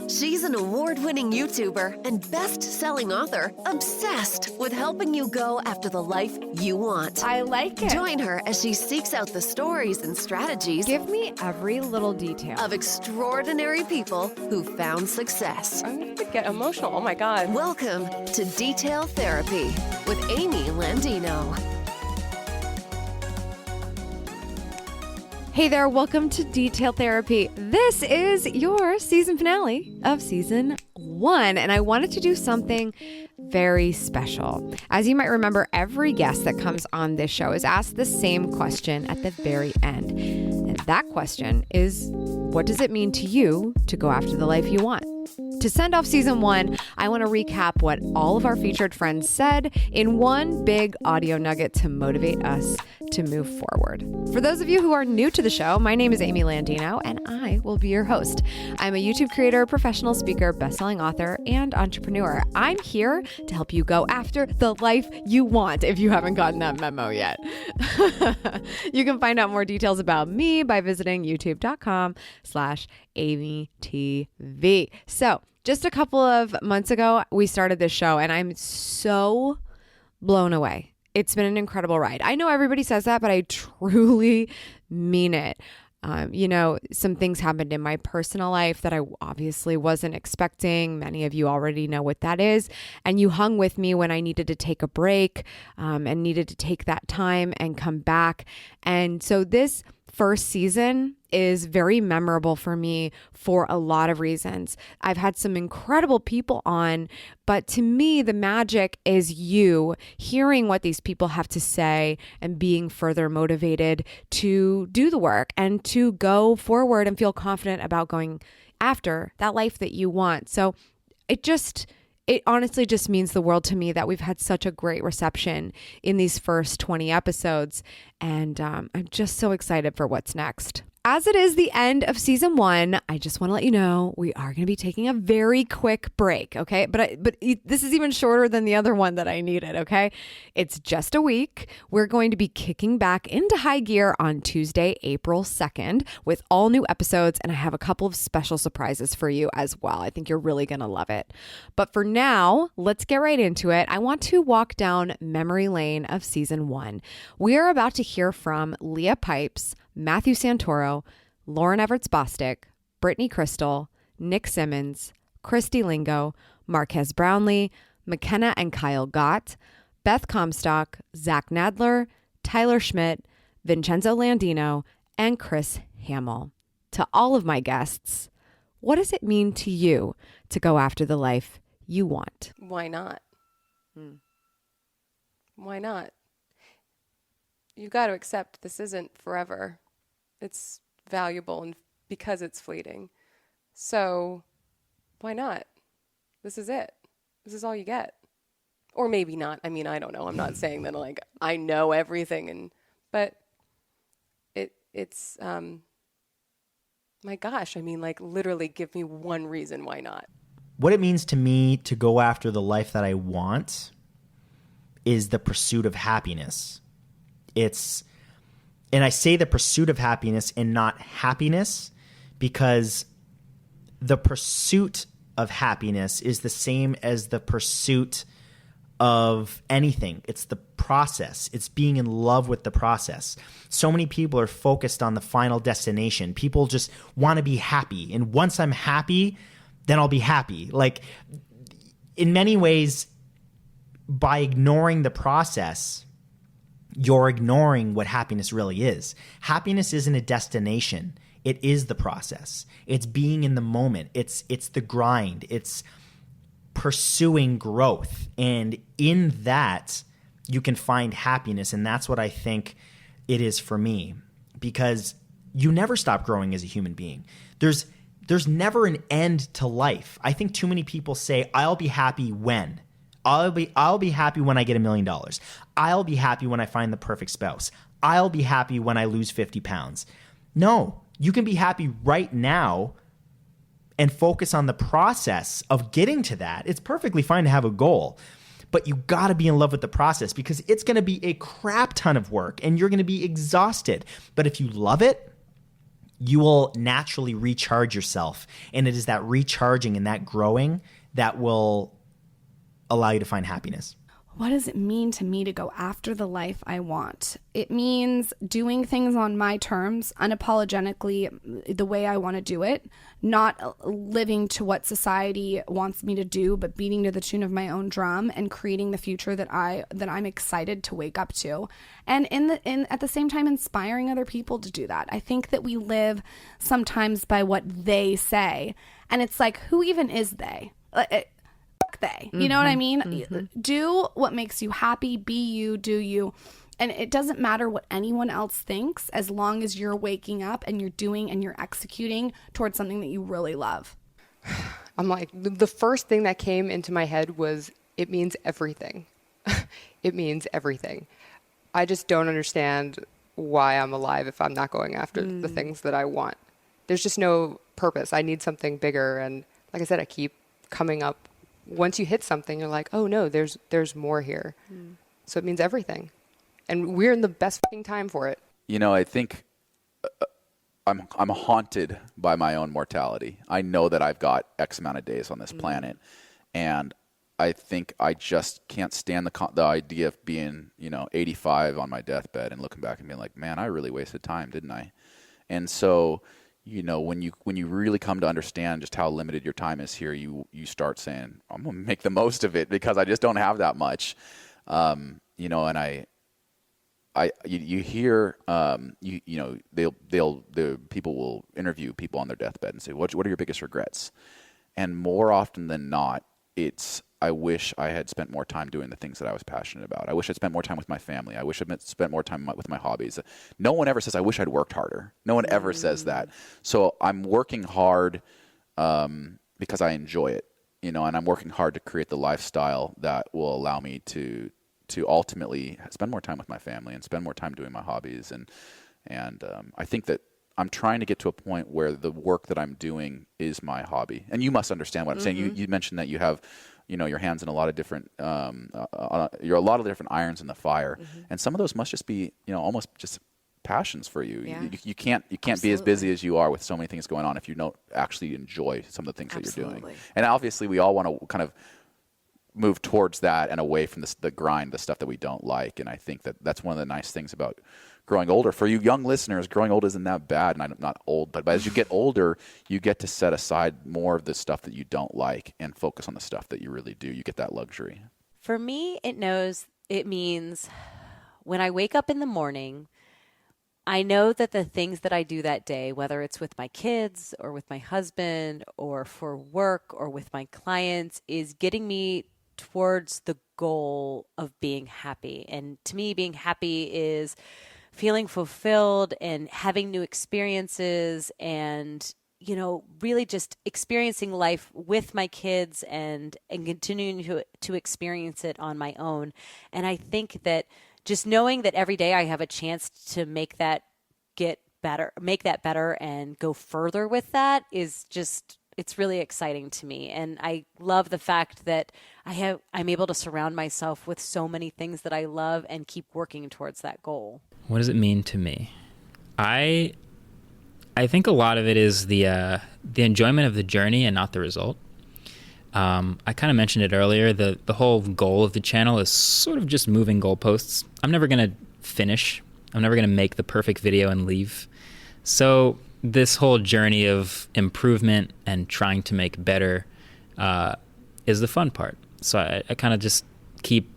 She's an award-winning YouTuber and best-selling author obsessed with helping you go after the life you want. I like it. Join her as she seeks out the stories and strategies. Give me every little detail. Of extraordinary people who found success. I'm going to get emotional. Oh my God. Welcome to Detail Therapy with Amy Landino. Hey there, welcome to Detail Therapy. This is your season finale of season 1, and I wanted to do something very special. As you might remember, every guest that comes on this show is asked the same question at the very end. And that question is, what does it mean to you to go after the life you want? To send off season 1, I want to recap what all of our featured friends said in one big audio nugget to motivate us to move forward. For those of you who are new to the show, my name is Amy Landino, and I will be your host. I'm a YouTube creator, professional speaker, best-selling author, and entrepreneur. I'm here to help you go after the life you want, if you haven't gotten that memo yet. You can find out more details about me by visiting youtube.com/AMYTV. So, just a couple of months ago, we started this show, and I'm so blown away. It's been an incredible ride. I know everybody says that, but I truly mean it. Some things happened in my personal life that I obviously wasn't expecting. Many of you already know what that is. And you hung with me when I needed to take a break and needed to take that time and come back. And so this first season is very memorable for me for a lot of reasons. I've had some incredible people on, but to me, the magic is you hearing what these people have to say and being further motivated to do the work and to go forward and feel confident about going after that life that you want. So it honestly just means the world to me that we've had such a great reception in these first 20 episodes. And I'm just so excited for what's next. As it is the end of season 1, I just want to let you know we are going to be taking a very quick break, okay? But this is even shorter than the other one that I needed, okay? It's just a week. We're going to be kicking back into high gear on Tuesday, April 2nd with all new episodes, and I have a couple of special surprises for you as well. I think you're really going to love it. But for now, let's get right into it. I want to walk down memory lane of season 1. We are about to hear from Leah Pipes, Matthew Santoro, Lauren Everts-Bostic, Brittany Crystal, Nick Simmons, Christy Lingo, Marquez Brownlee, McKenna and Kyle Gott, Beth Comstock, Zach Nadler, Tyler Schmidt, Vincenzo Landino, and Chris Hamill. To all of my guests, what does it mean to you to go after the life you want? Why not? Why not? You've got to accept this isn't forever. It's valuable and because it's fleeting. So why not? This is it. This is all you get. Or maybe not. I mean, I don't know. I'm not saying that like I know everything but it's my gosh, I mean, like literally give me one reason why not. What it means to me to go after the life that I want is the pursuit of happiness. And I say the pursuit of happiness and not happiness because the pursuit of happiness is the same as the pursuit of anything. It's the process. It's being in love with the process. So many people are focused on the final destination. People just want to be happy. And once I'm happy, then I'll be happy. Like in many ways, by ignoring the process, you're ignoring what happiness really is. Happiness isn't a destination. It is the process. It's being in the moment. It's the grind. It's pursuing growth. And in that, you can find happiness. And that's what I think it is for me. Because you never stop growing as a human being. There's never an end to life. I think too many people say, I'll be happy when. I'll be happy when I get $1 million. I'll be happy when I find the perfect spouse. I'll be happy when I lose 50 pounds. No, you can be happy right now and focus on the process of getting to that. It's perfectly fine to have a goal, but you got to be in love with the process because it's going to be a crap ton of work and you're going to be exhausted. But if you love it, you will naturally recharge yourself. And it is that recharging and that growing that will allow you to find happiness. What does it mean to me to go after the life I want? It means doing things on my terms, unapologetically, the way I want to do it, not living to what society wants me to do, but beating to the tune of my own drum and creating the future that I'm excited to wake up to. And at the same time, inspiring other people to do that. I think that we live sometimes by what they say. And it's like, who even is they? They, you know what I mean? Do what makes you happy, be you, do you. And it doesn't matter what anyone else thinks as long as you're waking up and you're doing and you're executing towards something that you really love. I'm like, the first thing that came into my head was, it means everything. It means everything. I just don't understand why I'm alive if I'm not going after the things that I want. There's just no purpose. I need something bigger. And like I said, I keep coming up. Once you hit something, you're like, oh no, there's more here. So it means everything. And we're in the best fucking time for it. You know, I think I'm haunted by my own mortality. I know that I've got X amount of days on this planet. And I think I just can't stand the idea of being, 85 on my deathbed and looking back and being like, man, I really wasted time, didn't I? And so, when you really come to understand just how limited your time is here, you start saying, I'm going to make the most of it because I just don't have that much. And you hear, the people will interview people on their deathbed and say, what are your biggest regrets? And more often than not, it's, I wish I had spent more time doing the things that I was passionate about. I wish I'd spent more time with my family. I wish I'd spent more time with my hobbies. No one ever says, I wish I'd worked harder. No one ever says that. So I'm working hard because I enjoy it, and I'm working hard to create the lifestyle that will allow me to ultimately spend more time with my family and spend more time doing my hobbies. And I think that I'm trying to get to a point where the work that I'm doing is my hobby. And you must understand what I'm saying. You mentioned that you have, your hands in a lot of different, you're a lot of different irons in the fire. And some of those must just be, almost just passions for you. Yeah. You can't be as busy as you are with so many things going on if you don't actually enjoy some of the things that you're doing. And obviously we all want to kind of move towards that and away from the grind, the stuff that we don't like. And I think that that's one of the nice things about growing older. For you young listeners, growing old isn't that bad, and I'm not old, but as you get older, you get to set aside more of the stuff that you don't like and focus on the stuff that you really do. You get that luxury. For me, it means when I wake up in the morning, I know that the things that I do that day, whether it's with my kids or with my husband or for work or with my clients, is getting me towards the goal of being happy. And to me, being happy is feeling fulfilled and having new experiences and, really just experiencing life with my kids and continuing to experience it on my own. And I think that just knowing that every day I have a chance to make that better and go further with that is just, it's really exciting to me. And I love the fact that I'm able to surround myself with so many things that I love and keep working towards that goal. What does it mean to me? I think a lot of it is the enjoyment of the journey and not the result. I kind of mentioned it earlier. The whole goal of the channel is sort of just moving goalposts. I'm never going to finish. I'm never going to make the perfect video and leave. So this whole journey of improvement and trying to make better is the fun part. So I kind of just keep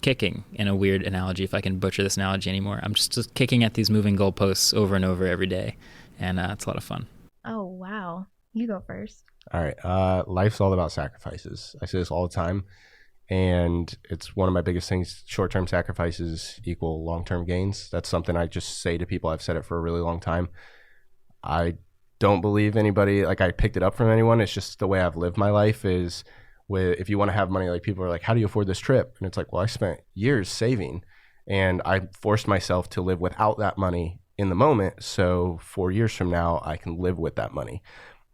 kicking, in a weird analogy, if I can butcher this analogy anymore. I'm just kicking at these moving goalposts over and over every day, and it's a lot of fun. Oh, wow. You go first. All right. Life's all about sacrifices. I say this all the time, and it's one of my biggest things. Short-term sacrifices equal long-term gains. That's something I just say to people. I've said it for a really long time. I don't believe anybody, like I picked it up from anyone. It's just the way I've lived my life is if you want to have money, like people are like, how do you afford this trip? And it's like, well, I spent years saving and I forced myself to live without that money in the moment. So 4 years from now, I can live with that money.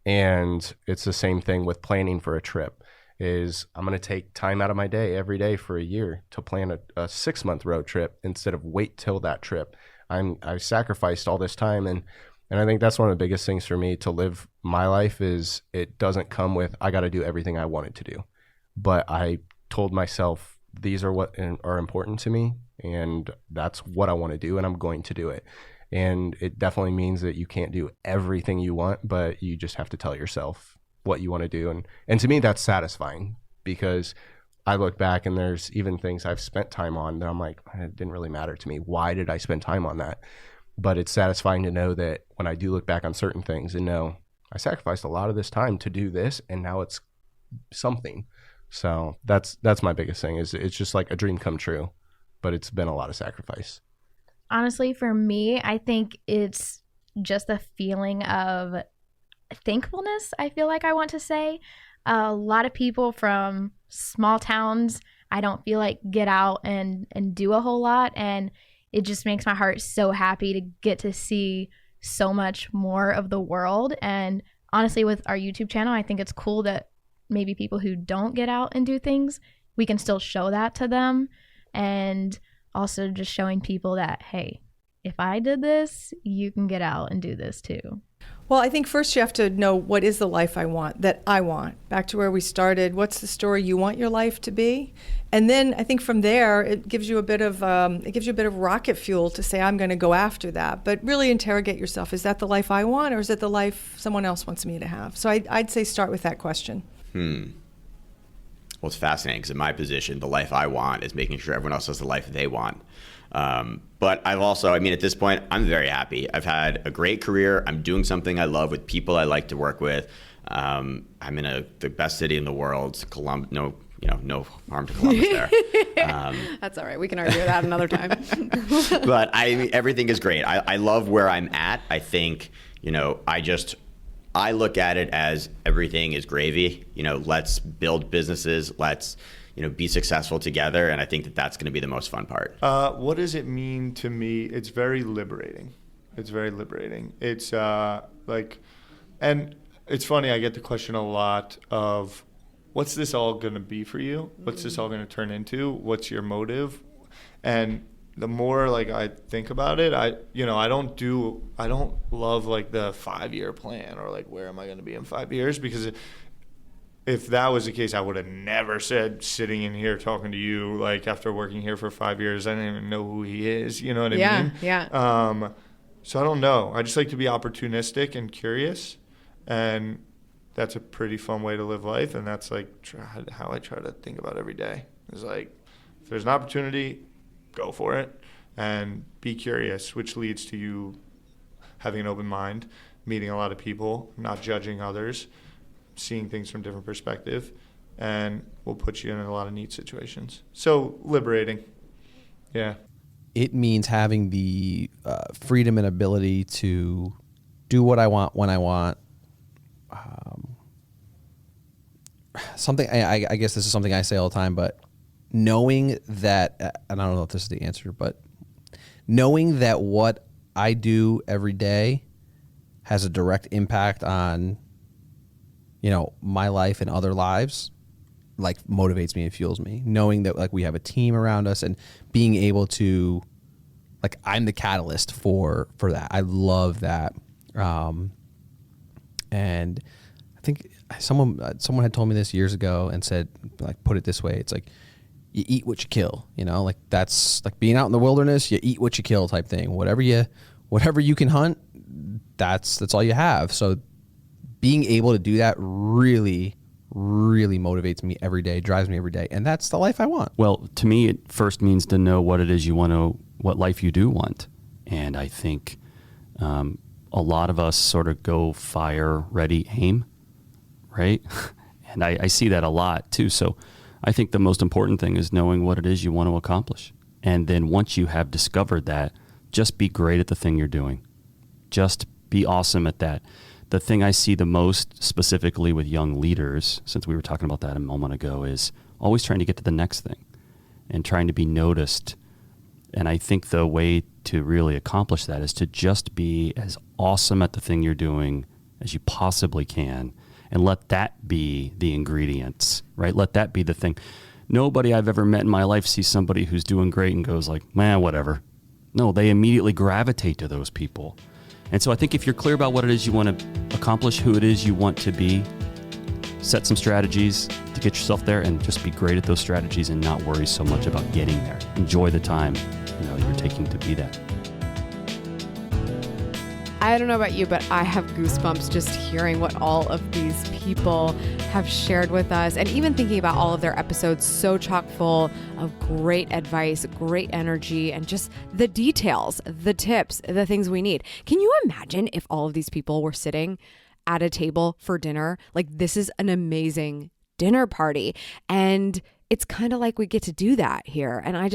And it's the same thing with planning for a trip is I'm going to take time out of my day every day for a year to plan a 6-month road trip instead of wait till that trip. I sacrificed all this time. And And I think that's one of the biggest things for me to live my life is it doesn't come with, I got to do everything I wanted to do. But I told myself, these are what are important to me, and that's what I want to do, and I'm going to do it. And it definitely means that you can't do everything you want, but you just have to tell yourself what you want to do. And to me, that's satisfying, because I look back and there's even things I've spent time on that I'm like, it didn't really matter to me. Why did I spend time on that? But it's satisfying to know that when I do look back on certain things and know I sacrificed a lot of this time to do this, and now it's something. So that's my biggest thing is it's just like a dream come true, but it's been a lot of sacrifice. Honestly, for me, I think it's just a feeling of thankfulness, I feel like I want to say. A lot of people from small towns, I don't feel like get out and do a whole lot. And it just makes my heart so happy to get to see so much more of the world. And honestly, with our YouTube channel, I think it's cool that maybe people who don't get out and do things, we can still show that to them. And also just showing people that, hey, if I did this, you can get out and do this too. Well, I think first you have to know, what is the life I want, that I want? Back to where we started, what's the story you want your life to be? And then I think from there, it gives you a bit of rocket fuel to say, I'm going to go after that. But really interrogate yourself, is that the life I want, or is it the life someone else wants me to have? So I'd say start with that question. Well, it's fascinating because in my position, the life I want is making sure everyone else has the life they want. But I've also, at this point, I'm very happy. I've had a great career. I'm doing something I love with people I like to work with. I'm in the best city in the world, Columbus. No harm to Columbus there. That's all right. We can argue that another time. But everything is great. I love where I'm at. I think, I look at it as everything is gravy. Let's build businesses. Let's, be successful together. And I think that's going to be the most fun part. What does it mean to me? It's very liberating. It's and it's funny, I get the question a lot of, what's this all going to be for you? What's this all going to turn into? What's your motive? And the more I think about it, I don't love the 5-year plan or where am I going to be in 5 years? Because if that was the case, I would have never said sitting in here talking to you after working here for 5 years, I didn't even know who he is. You know what I mean? Yeah. So I don't know. I just like to be opportunistic and curious, and that's a pretty fun way to live life. And that's how I try to think about every day. Is if there's an opportunity, go for it and be curious, which leads to you having an open mind, meeting a lot of people, not judging others, seeing things from different perspective, and will put you in a lot of neat situations. So liberating. Yeah. It means having the freedom and ability to do what I want when I want. Something I guess this is something I say all the time, but knowing that, and I don't know if this is the answer, but knowing that what I do every day has a direct impact on, my life and other lives, motivates me and fuels me. Knowing that we have a team around us and being able to, I'm the catalyst for that. I love that. And I think someone had told me this years ago and said, put it this way. It's you eat what you kill, that's being out in the wilderness, you eat what you kill type thing. Whatever you can hunt, that's all you have. So being able to do that really, really motivates me every day, drives me every day. And that's the life I want. Well, to me, it first means to know what it is you want to, what life you do want. And I think a lot of us sort of go fire, ready, aim, right? And I see that a lot too. So I think the most important thing is knowing what it is you want to accomplish. And then once you have discovered that, just be great at the thing you're doing. Just be awesome at that. The thing I see the most specifically with young leaders, since we were talking about that a moment ago, is always trying to get to the next thing and trying to be noticed. And I think the way to really accomplish that is to just be as awesome at the thing you're doing as you possibly can, and let that be the ingredients, right? Let that be the thing. Nobody I've ever met in my life sees somebody who's doing great and goes man, whatever. No, they immediately gravitate to those people. And so I think if you're clear about what it is you want to accomplish, who it is you want to be, set some strategies to get yourself there, and just be great at those strategies and not worry so much about getting there. Enjoy the time, you're taking to be that. I don't know about you, but I have goosebumps just hearing what all of these people have shared with us, and even thinking about all of their episodes, so chock full of great advice, great energy, and just the details, the tips, the things we need. Can you imagine if all of these people were sitting at a table for dinner? Like, this is an amazing dinner party, and it's kind of like we get to do that here. And I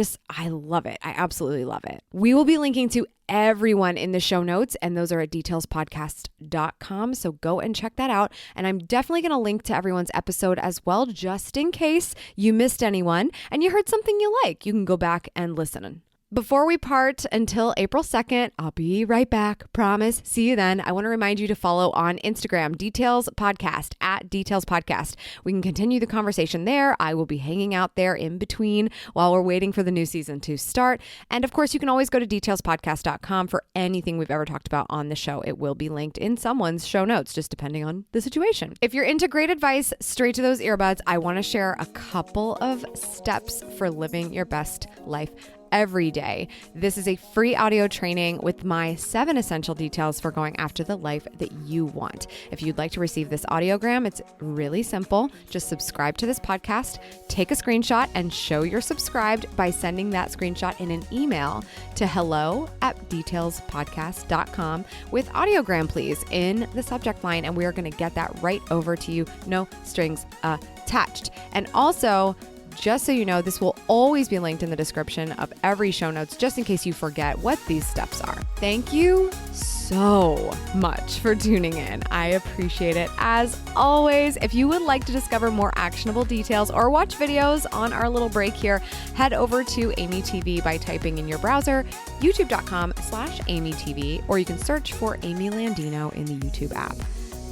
love it. I absolutely love it. We will be linking to everyone in the show notes, and those are at detailspodcast.com. So go and check that out. And I'm definitely going to link to everyone's episode as well, just in case you missed anyone and you heard something you like. You can go back and listen. Before we part until April 2nd, I'll be right back. Promise. See you then. I want to remind you to follow on Instagram, Details Podcast, at Details Podcast. We can continue the conversation there. I will be hanging out there in between while we're waiting for the new season to start. And of course, you can always go to detailspodcast.com for anything we've ever talked about on the show. It will be linked in someone's show notes, just depending on the situation. If you're into great advice straight to those earbuds, I want to share a couple of steps for living your best life every day. This is a free audio training with my 7 essential details for going after the life that you want. If you'd like to receive this audiogram, it's really simple. Just subscribe to this podcast, take a screenshot, and show you're subscribed by sending that screenshot in an email to hello@detailspodcast.com with audiogram, please, in the subject line, and we are going to get that right over to you. No strings attached. And also, just so you know, this will always be linked in the description of every show notes, just in case you forget what these steps are. Thank you so much for tuning in. I appreciate it. As always, if you would like to discover more actionable details or watch videos on our little break here, head over to AMYTV by typing in your browser, youtube.com/AMYTV, or you can search for Amy Landino in the YouTube app.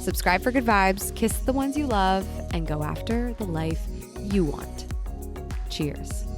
Subscribe for good vibes, kiss the ones you love, and go after the life you want. Cheers.